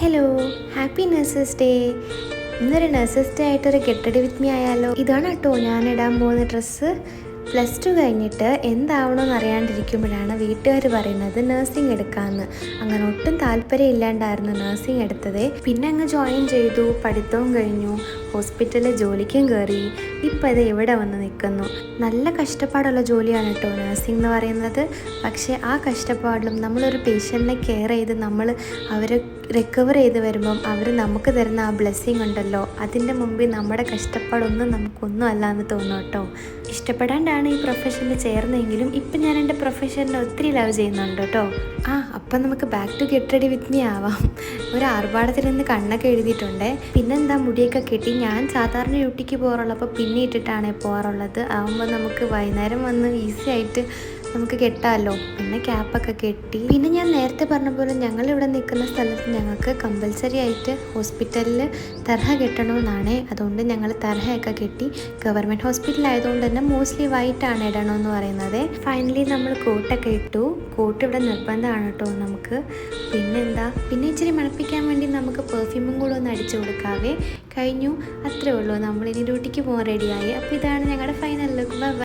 Hello, happy nurses day. ഇന്നൊരു nurses day ആയിട്ടൊരു get ready with me ആയാലോ? ഇതാണ് കേട്ടോ ഞാൻ ഇടാൻ പോകുന്ന ഡ്രസ്സ്. +2 കഴിഞ്ഞിട്ട് എന്താവണമെന്ന് അറിയാണ്ടിരിക്കുമ്പോഴാണ് വീട്ടുകാർ പറയുന്നത് നഴ്സിംഗ് എടുക്കാമെന്ന്. അങ്ങനെ ഒട്ടും താല്പര്യം ഇല്ലാണ്ടായിരുന്നു നഴ്സിംഗ് എടുത്തത്. പിന്നെ അങ്ങ് ജോയിൻ ചെയ്തു, പഠിത്തവും കഴിഞ്ഞു, ഹോസ്പിറ്റലിൽ ജോലിക്കും കയറി. ഇപ്പം ഇത് ഇവിടെ വന്ന് നിൽക്കുന്നു. നല്ല കഷ്ടപ്പാടുള്ള ജോലിയാണ് കേട്ടോ നഴ്സിംഗ് എന്ന് പറയുന്നത്. പക്ഷേ ആ കഷ്ടപ്പാടിലും നമ്മളൊരു പേഷ്യൻറ്റിനെ കെയർ ചെയ്ത് നമ്മൾ അവരെ റിക്കവർ ചെയ്ത് വരുമ്പം അവർ നമുക്ക് തരുന്ന ആ ബ്ലെസ്സിങ് ഉണ്ടല്ലോ, അതിൻ്റെ മുമ്പിൽ നമ്മുടെ കഷ്ടപ്പാടൊന്നും നമുക്കൊന്നും അല്ല എന്ന് തോന്നും കേട്ടോ. ഇഷ്ടപ്പെടാണ്ടാണ് ഈ പ്രൊഫഷനിൽ ചേർന്നെങ്കിലും ഇപ്പം ഞാൻ എൻ്റെ പ്രൊഫഷനിൽ ഒത്തിരി ലവ് ചെയ്യുന്നുണ്ട് കേട്ടോ. അപ്പം നമുക്ക് back to get ready with me ആവാം. ഒരു ആർഭാടത്തിൽ നിന്ന് കണ്ണൊക്കെ എഴുതിയിട്ടുണ്ട്. പിന്നെന്താ, മുടിയൊക്കെ കെട്ടി. ഞാൻ സാധാരണ ഡ്യൂട്ടിക്ക് പോകാറുള്ളപ്പോൾ പിന്നെ ഇട്ടിട്ടാണ് പോകാറുള്ളത്. ആകുമ്പോൾ നമുക്ക് വൈകുന്നേരം വന്ന് ഈസി ആയിട്ട് നമുക്ക് കെട്ടാമല്ലോ. പിന്നെ ക്യാപ്പൊക്കെ കെട്ടി. പിന്നെ ഞാൻ നേരത്തെ പറഞ്ഞ പോലെ ഞങ്ങളിവിടെ നിൽക്കുന്ന സ്ഥലത്ത് ഞങ്ങൾക്ക് കമ്പൽസറി ആയിട്ട് ഹോസ്പിറ്റലിൽ തർഹ കെട്ടണമെന്നാണ്. അതുകൊണ്ട് ഞങ്ങൾ തർഹയൊക്കെ കെട്ടി. ഗവൺമെൻറ് ഹോസ്പിറ്റൽ ആയതുകൊണ്ട് തന്നെ മോസ്റ്റ്ലി വൈറ്റാണ് ഇടണമെന്ന് പറയുന്നത്. ഫൈനലി നമ്മൾ കോട്ടൊക്കെ ഇട്ടു. കോട്ട് ഇവിടെ നിർബന്ധമാണ് കേട്ടോ നമുക്ക്. പിന്നെ ഇച്ചിരി മണപ്പിക്കാൻ വേണ്ടി നമുക്ക് പെർഫ്യൂമും കൂടെ ഒന്ന് അടിച്ചു കൊടുക്കാവേ. കഴിഞ്ഞു, അത്രേ ഉള്ളൂ. നമ്മളിനി ഡ്യൂട്ടിക്ക് പോകാൻ റെഡിയായി. അപ്പോൾ ഇതാണ് ഞങ്ങളുടെ ഫൈനൽ ലുക്ക്.